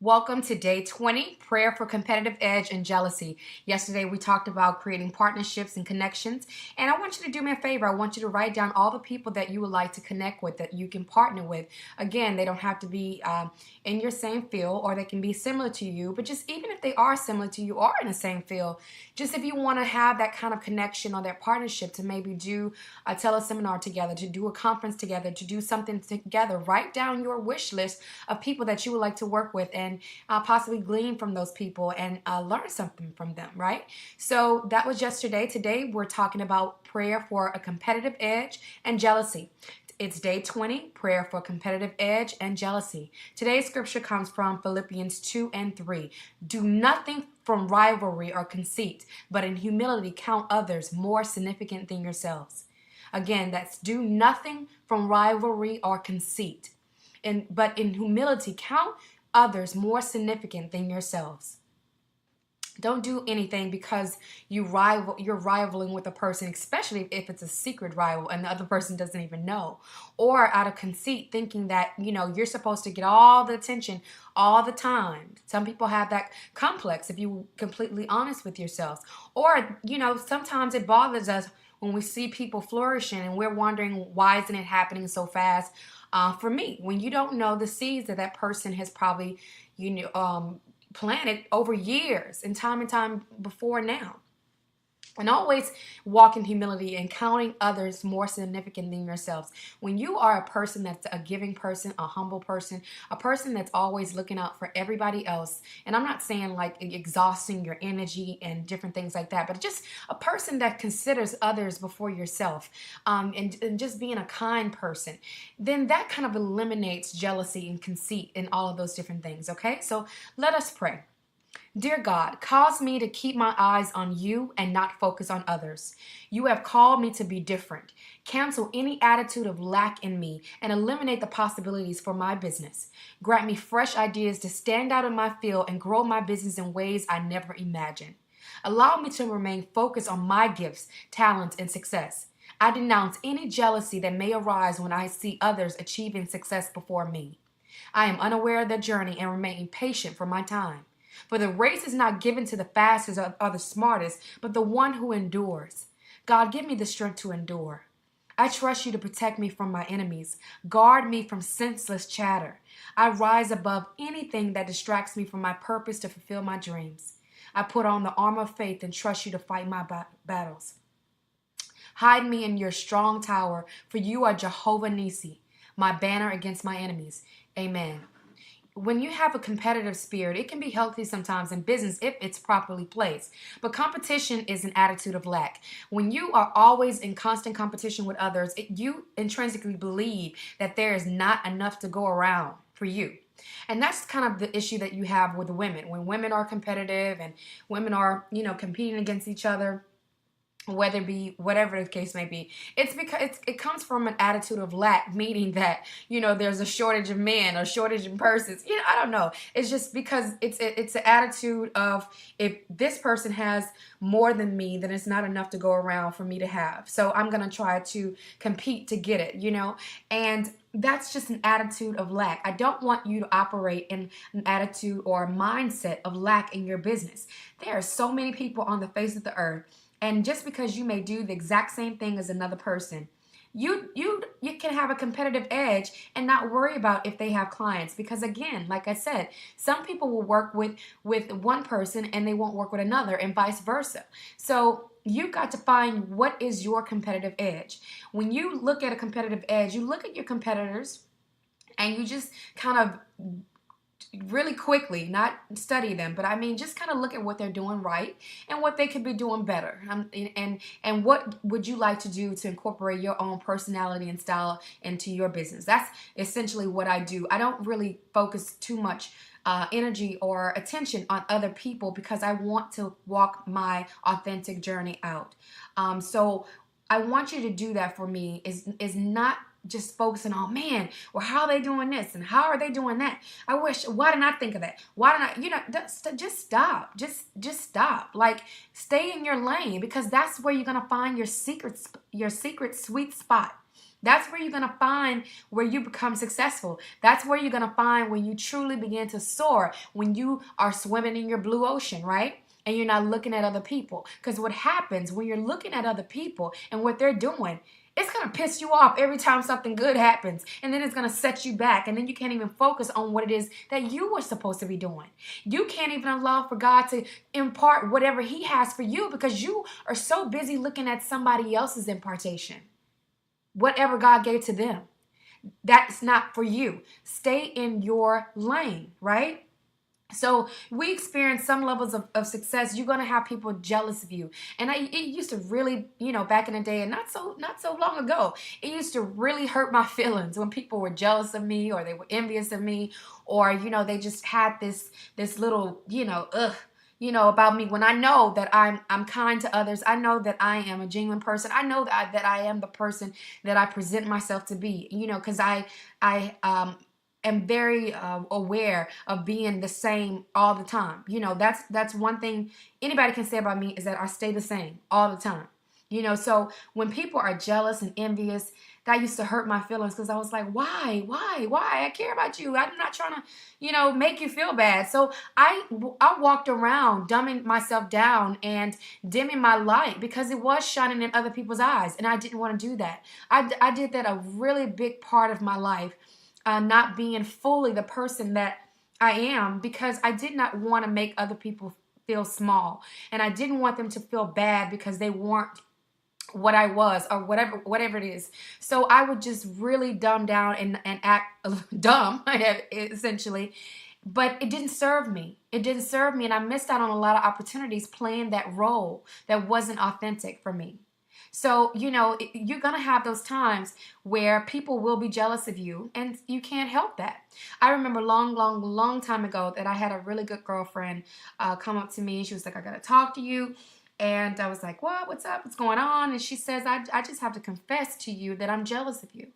Welcome to day 20, prayer for competitive edge and jealousy. Yesterday we talked about creating partnerships and connections, and I want you to do me a favor. I want you to write down all the people that you would like to connect with, that you can partner with. Again, they don't have to be in your same field, or they can be similar to you, but just even if they are similar to you or in the same field, just if you want to have that kind of connection or that partnership to maybe do a teleseminar together, to do a conference together, to do something together, write down your wish list of people that you would like to work with, and possibly glean from those people and learn something from them, right? So that was yesterday. Today we're talking about prayer for a competitive edge and jealousy. It's day 20, prayer for competitive edge and jealousy. Today's scripture comes from Philippians 2 and 3. Do nothing from rivalry or conceit, but in humility count others more significant than yourselves. Again, that's do nothing from rivalry or conceit, but in humility count others more significant than yourselves. Don't do anything because you're rivaling with a person, especially if it's a secret rival and the other person doesn't even know. Or out of conceit, thinking that, you're supposed to get all the attention all the time. Some people have that complex, if you're completely honest with yourselves. Or, sometimes it bothers us when we see people flourishing and we're wondering, why isn't it happening so fast? For me, when you don't know the seeds that person has probably, planted over years and time before now. And always walk in humility and counting others more significant than yourselves. When you are a person that's a giving person, a humble person, a person that's always looking out for everybody else, and I'm not saying like exhausting your energy and different things like that, but just a person that considers others before yourself, and just being a kind person, then that kind of eliminates jealousy and conceit and all of those different things, okay? So let us pray. Dear God, cause me to keep my eyes on you and not focus on others. You have called me to be different. Cancel any attitude of lack in me and eliminate the possibilities for my business. Grant me fresh ideas to stand out in my field and grow my business in ways I never imagined. Allow me to remain focused on my gifts, talents, and success. I denounce any jealousy that may arise when I see others achieving success before me. I am unaware of their journey and remain patient for my time. For the race is not given to the fastest or the smartest, but the one who endures. God, give me the strength to endure. I trust you to protect me from my enemies. Guard me from senseless chatter. I rise above anything that distracts me from my purpose to fulfill my dreams. I put on the armor of faith and trust you to fight my battles. Hide me in your strong tower, for you are Jehovah Nissi, my banner against my enemies. Amen. When you have a competitive spirit, it can be healthy sometimes in business if it's properly placed. But competition is an attitude of lack. When you are always in constant competition with others, you intrinsically believe that there is not enough to go around for you. And that's kind of the issue that you have with women. When women are competitive and women are, competing against each other, whether it be whatever the case may be, it's because it comes from an attitude of lack, meaning that there's a shortage of men or shortage of persons. I don't know. It's just because it's an attitude of, if this person has more than me, then it's not enough to go around for me to have. So I'm gonna try to compete to get it. And that's just an attitude of lack. I don't want you to operate in an attitude or a mindset of lack in your business. There are so many people on the face of the earth. And just because you may do the exact same thing as another person, you can have a competitive edge and not worry about if they have clients. Because again, like I said, some people will work with one person and they won't work with another, and vice versa. So you've got to find what is your competitive edge. When you look at a competitive edge, you look at your competitors and you just kind of really quickly, not study them, but just kind of look at what they're doing right and what they could be doing better. And what would you like to do to incorporate your own personality and style into your business? That's essentially what I do. I don't really focus too much energy or attention on other people because I want to walk my authentic journey out. So I want you to do that for me, is not just focusing on, man, well, how are they doing this and how are they doing that? Why didn't I think of that? Why didn't I, just stop. Just stop. Like, stay in your lane, because that's where you're going to find your secret sweet spot. That's where you're going to find where you become successful. That's where you're going to find when you truly begin to soar, when you are swimming in your blue ocean, right? And you're not looking at other people. Because what happens when you're looking at other people and what they're doing, it's going to piss you off every time something good happens. And then it's going to set you back. And then you can't even focus on what it is that you were supposed to be doing. You can't even allow for God to impart whatever he has for you because you are so busy looking at somebody else's impartation. Whatever God gave to them, that's not for you. Stay in your lane, right? So we experience some levels of success. You're gonna have people jealous of you, and it used to really, back in the day, and not so long ago, it used to really hurt my feelings when people were jealous of me, or they were envious of me, or they just had this little, about me. When I know that I'm kind to others, I know that I am a genuine person. I know that I am the person that I present myself to be. Because I am very aware of being the same all the time. That's one thing anybody can say about me is that I stay the same all the time. So when people are jealous and envious, that used to hurt my feelings because I was like, why? I care about you. I'm not trying to, make you feel bad. So I walked around dumbing myself down and dimming my light because it was shining in other people's eyes. And I didn't want to do that. I did that a really big part of my life, not being fully the person that I am because I did not want to make other people feel small. And I didn't want them to feel bad because they weren't what I was or whatever it is. So I would just really dumb down and act dumb essentially, but it didn't serve me. It didn't serve me, and I missed out on a lot of opportunities playing that role that wasn't authentic for me. So, you're going to have those times where people will be jealous of you and you can't help that. I remember long time ago that I had a really good girlfriend come up to me and she was like, I got to talk to you. And I was like, what? What's up? What's going on? And she says, I just have to confess to you that I'm jealous of you.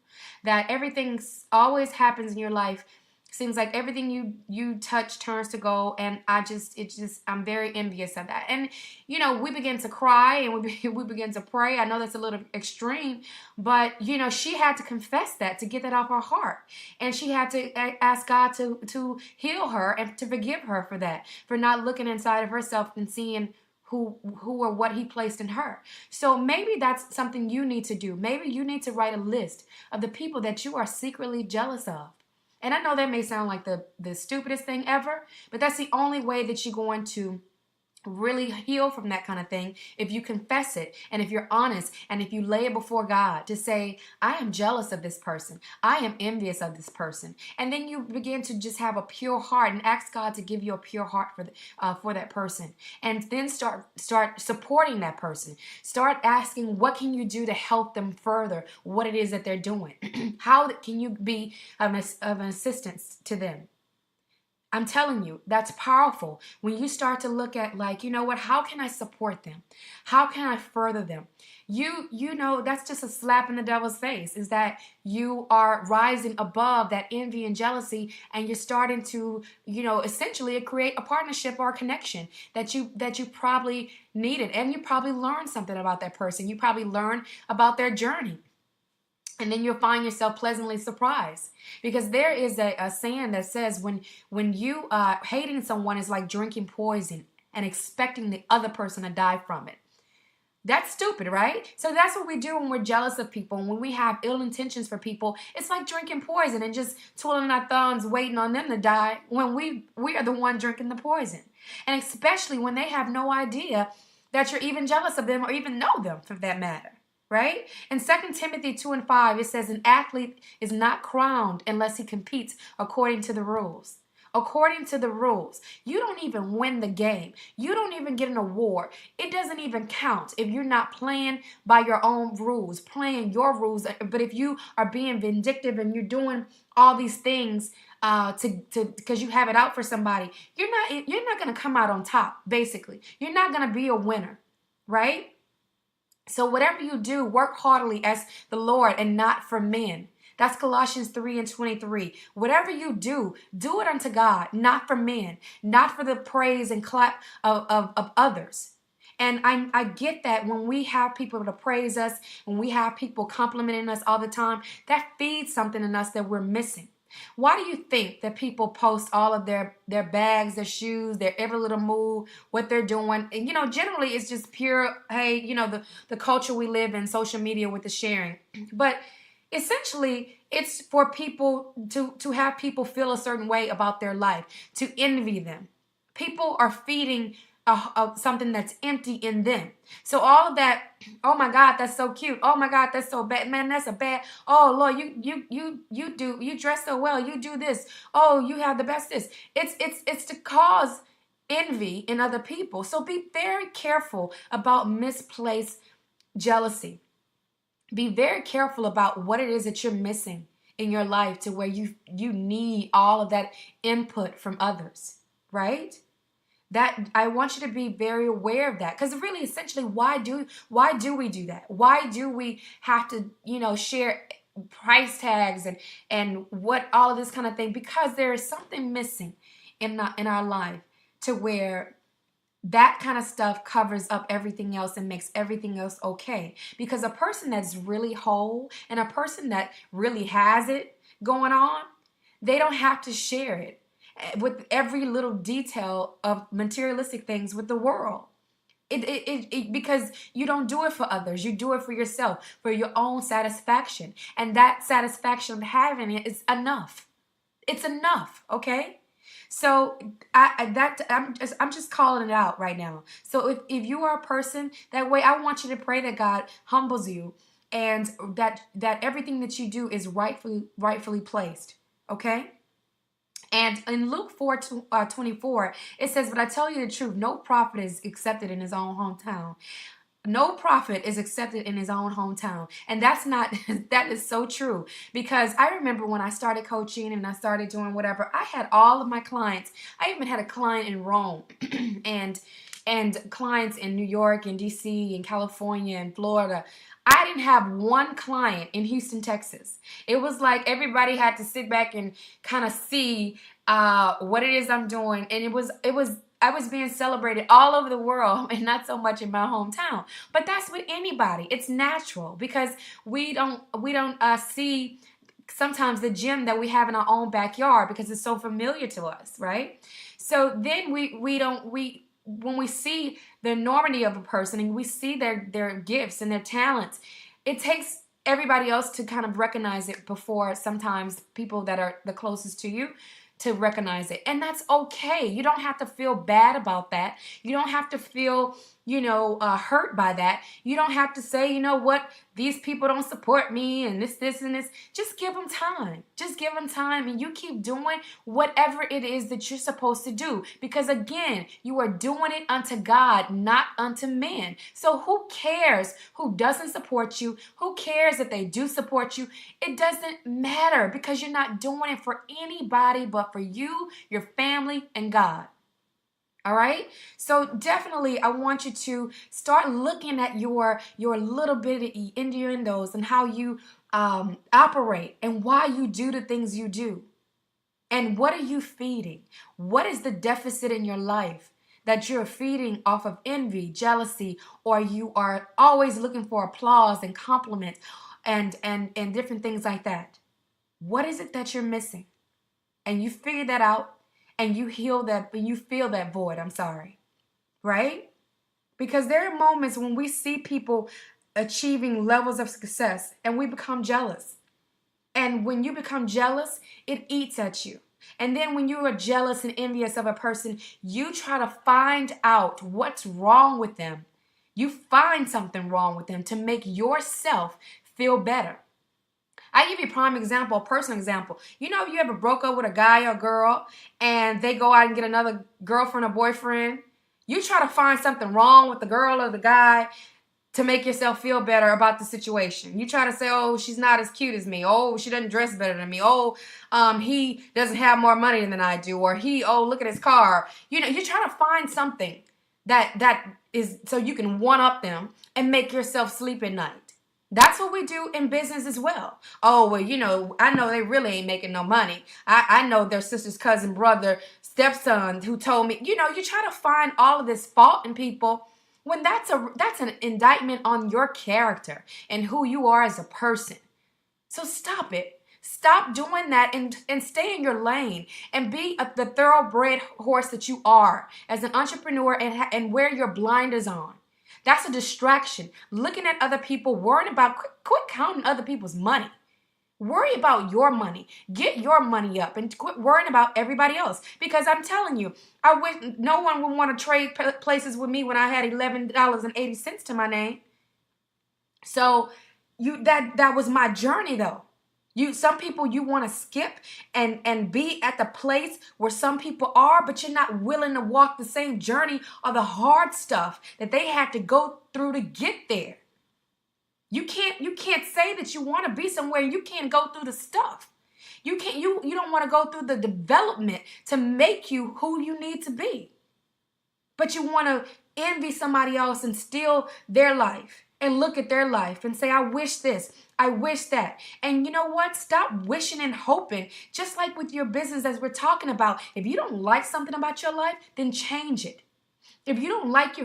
That everything always happens in your life. Seems like everything you touch turns to gold. And I'm very envious of that. And, we begin to cry and we begin to pray. I know that's a little extreme, but, she had to confess that to get that off her heart. And she had to ask God to heal her and to forgive her for that, for not looking inside of herself and seeing who or what he placed in her. So maybe that's something you need to do. Maybe you need to write a list of the people that you are secretly jealous of. And I know that may sound like the stupidest thing ever, but that's the only way that you're going to really heal from that kind of thing if you confess it and if you're honest and if you lay it before God to say, I am jealous of this person. I am envious of this person. And then you begin to just have a pure heart and ask God to give you a pure heart for that person. And then start supporting that person. Start asking, what can you do to help them further what it is that they're doing? How can you be of an assistance to them? I'm telling you, that's powerful. When you start to look at how can I support them? How can I further them? That's just a slap in the devil's face, is that you are rising above that envy and jealousy and you're starting to, essentially create a partnership or a connection that you probably needed. And you probably learned something about that person. You probably learned about their journey. And then you'll find yourself pleasantly surprised, because there is a saying that says when you hating someone is like drinking poison and expecting the other person to die from it. That's stupid, right? So that's what we do when we're jealous of people. When we have ill intentions for people, it's like drinking poison and just twiddling our thumbs waiting on them to die when we are the one drinking the poison. And especially when they have no idea that you're even jealous of them or even know them, for that matter. Right? In 2 Timothy 2:5, it says an athlete is not crowned unless he competes according to the rules. According to the rules. You don't even win the game. You don't even get an award. It doesn't even count if you're not playing by your own rules, playing your rules. But if you are being vindictive and you're doing all these things because you have it out for somebody, you're not going to come out on top, basically. You're not going to be a winner, right? So whatever you do, work heartily as the Lord and not for men. That's Colossians 3:23. Whatever you do it unto God, not for men, not for the praise and clap of others. And I get that when we have people to praise us, when we have people complimenting us all the time, that feeds something in us that we're missing. Why do you think that people post all of their bags, their shoes, their every little move, what they're doing? And generally it's just pure, hey, the culture we live in, social media with the sharing. But essentially it's for people to have people feel a certain way about their life, to envy them. People are feeding something that's empty in them. So all of that, oh my God, that's so cute. Oh my God, that's so bad. Man, that's a bad. Oh Lord, you dress so well. You do this. Oh, you have the best this. It's to cause envy in other people. So be very careful about misplaced jealousy. Be very careful about what it is that you're missing in your life to where you need all of that input from others, right? That I want you to be very aware of that, because really essentially why do we do that? Why do we have to share price tags and what all of this kind of thing? Because there is something missing in our life to where that kind of stuff covers up everything else and makes everything else okay. Because a person that's really whole and a person that really has it going on, they don't have to share it with every little detail of materialistic things with the world. Because you don't do it for others. You do it for yourself, for your own satisfaction. And that satisfaction of having it is enough. It's enough, okay? So I'm just calling it out right now. So if you are a person that way, I want you to pray that God humbles you and that everything that you do is rightfully placed. Okay? And in Luke 4:24, it says, "But I tell you the truth, no prophet is accepted in his own hometown." No prophet is accepted in his own hometown. And that is so true. Because I remember when I started coaching and I started doing whatever, I had all of my clients. I even had a client in Rome and clients in New York and DC and California and Florida. I didn't have one client in Houston, Texas. It was like everybody had to sit back and kind of see what it is I'm doing. And I was being celebrated all over the world and not so much in my hometown. But that's with anybody. It's natural because we don't see sometimes the gym that we have in our own backyard because it's so familiar to us, right? So then when we see the enormity of a person and we see their gifts and their talents, it takes everybody else to kind of recognize it before sometimes people that are the closest to you to recognize it. And that's okay. You don't have to feel bad about that. You don't have to feel, hurt by that. You don't have to say, you know what, these people don't support me and this, and this. Just give them time. Just give them time and you keep doing whatever it is that you're supposed to do. Because again, you are doing it unto God, not unto man. So who cares who doesn't support you? Who cares if they do support you? It doesn't matter because you're not doing it for anybody but for you, your family, and God. All right. So definitely, I want you to start looking at your little bitty innuendos and how you operate and why you do the things you do. And what are you feeding? What is the deficit in your life that you're feeding off of envy, jealousy, or you are always looking for applause and compliments and different things like that? What is it that you're missing? And you figure that out and you heal that, and you feel that void, right? Because there are moments when we see people achieving levels of success and we become jealous. And when you become jealous, it eats at you. And then when you are jealous and envious of a person, you try to find out what's wrong with them. You find something wrong with them to make yourself feel better. I give you a prime example, a personal example. If you ever broke up with a guy or girl and they go out and get another girlfriend or boyfriend, you try to find something wrong with the girl or the guy to make yourself feel better about the situation. You try to say, oh, she's not as cute as me. Oh, she doesn't dress better than me. Oh, he doesn't have more money than I do. Or look at his car. You try to find something that is so you can one-up them and make yourself sleep at night. That's what we do in business as well. Oh, well, I know they really ain't making no money. I know their sister's cousin, brother, stepson who told me, you try to find all of this fault in people when that's an indictment on your character and who you are as a person. So stop it. Stop doing that and stay in your lane and be the thoroughbred horse that you are as an entrepreneur and wear your blinders on. That's a distraction. Looking at other people, worrying about, quit counting other people's money. Worry about your money. Get your money up and quit worrying about everybody else. Because I'm telling you, I wish no one would want to trade places with me when I had $11.80 to my name. So that was my journey though. Some people you want to skip and be at the place where some people are, but you're not willing to walk the same journey or the hard stuff that they had to go through to get there. You can't say that you want to be somewhere and you can't go through the stuff. You don't want to go through the development to make you who you need to be. But you want to envy somebody else and steal their life and look at their life and say, I wish this, I wish that. And you know what? Stop wishing and hoping. Just like with your business, as we're talking about, if you don't like something about your life, then change it. If you don't like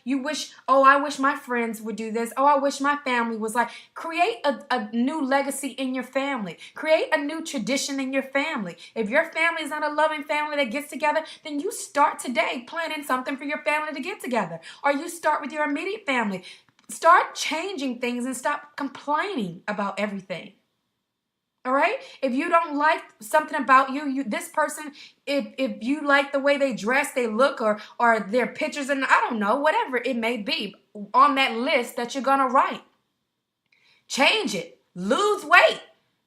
you wish, oh, I wish my friends would do this. Oh, I wish my family was like, create a new legacy in your family. Create a new tradition in your family. If your family is not a loving family that gets together, then you start today planning something for your family to get together. Or you start with your immediate family. Start changing things and stop complaining about everything. All right? If you don't like something about this person, if you like the way they dress, they look, or their pictures, and I don't know, whatever it may be on that list that you're going to write, change it. Lose weight.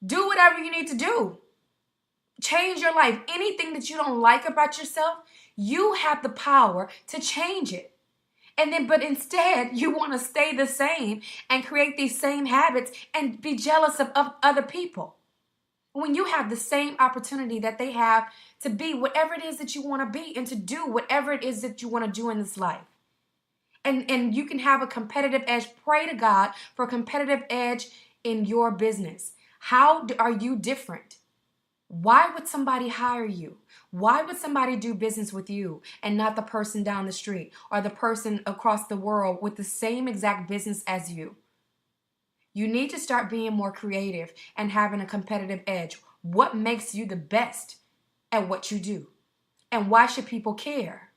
Do whatever you need to do. Change your life. Anything that you don't like about yourself, you have the power to change it. But instead, you want to stay the same and create these same habits and be jealous of other people. When you have the same opportunity that they have to be whatever it is that you want to be and to do whatever it is that you want to do in this life. And you can have a competitive edge. Pray to God for a competitive edge in your business. How are you different? Why would somebody hire you? Why would somebody do business with you and not the person down the street or the person across the world with the same exact business as you? You need to start being more creative and having a competitive edge. What makes you the best at what you do? And why should people care?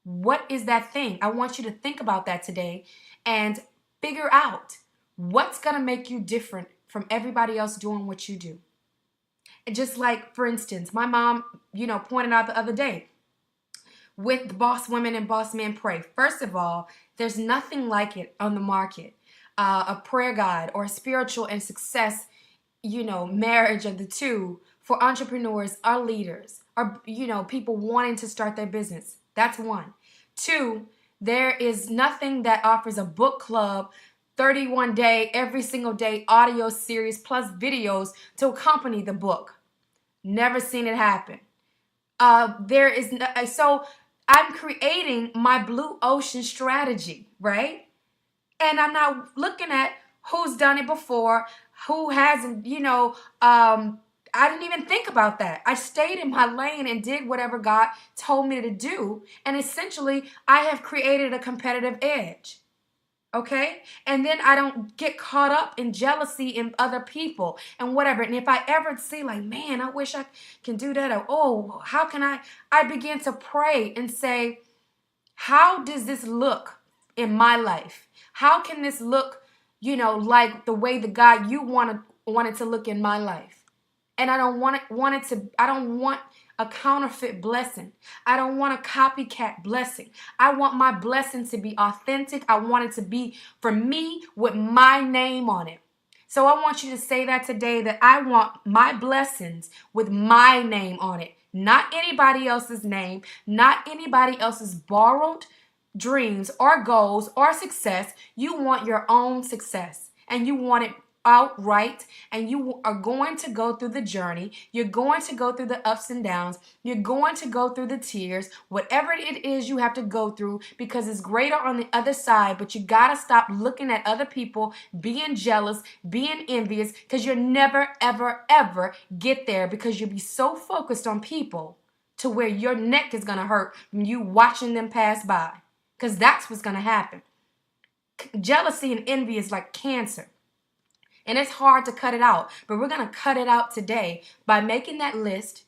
What is that thing? I want you to think about that today and figure out what's going to make you different from everybody else doing what you do. Just like, for instance, my mom, pointed out the other day with the Boss Women and Boss Men Pray. First of all, there's nothing like it on the market. A prayer guide or a spiritual and success, marriage of the two for entrepreneurs or leaders or, people wanting to start their business. That's one. Two, there is nothing that offers a book club, 31-day, every single day audio series plus videos to accompany the book. Never seen it happen. So I'm creating my blue ocean strategy, right? And I'm not looking at who's done it before, who hasn't, I didn't even think about that. I stayed in my lane and did whatever God told me to do. And essentially, I have created a competitive edge. Okay? And then I don't get caught up in jealousy in other people and whatever. And if I ever see like, man, I wish I can do that. Or, oh, how can I begin to pray and say, how does this look in my life? How can this look, like the way the God you wanted to look in my life? And I don't want a counterfeit blessing. I don't want a copycat blessing. I want my blessing to be authentic. I want it to be for me with my name on it. So I want you to say that today, that I want my blessings with my name on it. Not anybody else's name, not anybody else's borrowed dreams or goals or success. You want your own success and you want it outright, and you are going to go through the journey. You're going to go through the ups and downs. You're going to go through the tears, whatever it is you have to go through, because it's greater on the other side. But you got to stop looking at other people, being jealous, being envious, because you'll never, ever, ever get there, because you'll be so focused on people to where your neck is going to hurt from you watching them pass by. because that's what's going to happen. Jealousy and envy is like cancer. And it's hard to cut it out, but we're going to cut it out today by making that list,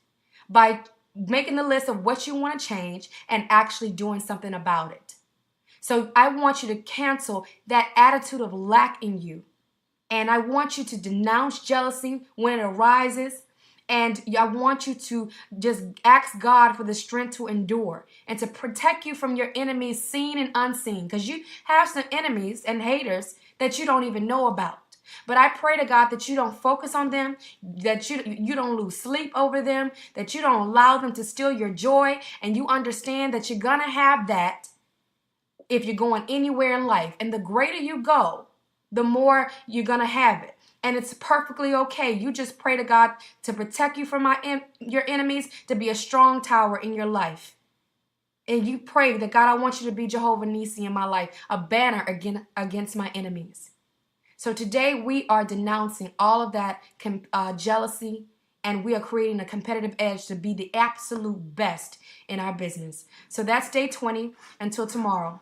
by making the list of what you want to change and actually doing something about it. So I want you to cancel that attitude of lack in you. And I want you to denounce jealousy when it arises. And I want you to just ask God for the strength to endure and to protect you from your enemies, seen and unseen, because you have some enemies and haters that you don't even know about. But I pray to God that you don't focus on them, that you don't lose sleep over them, that you don't allow them to steal your joy, and you understand that you're going to have that if you're going anywhere in life. And the greater you go, the more you're going to have it. And it's perfectly okay. You just pray to God to protect you from your enemies, to be a strong tower in your life. And you pray that, God, I want you to be Jehovah Nissi in my life, a banner against my enemies. So today we are denouncing all of that jealousy, and we are creating a competitive edge to be the absolute best in our business. So that's day 20. Until tomorrow.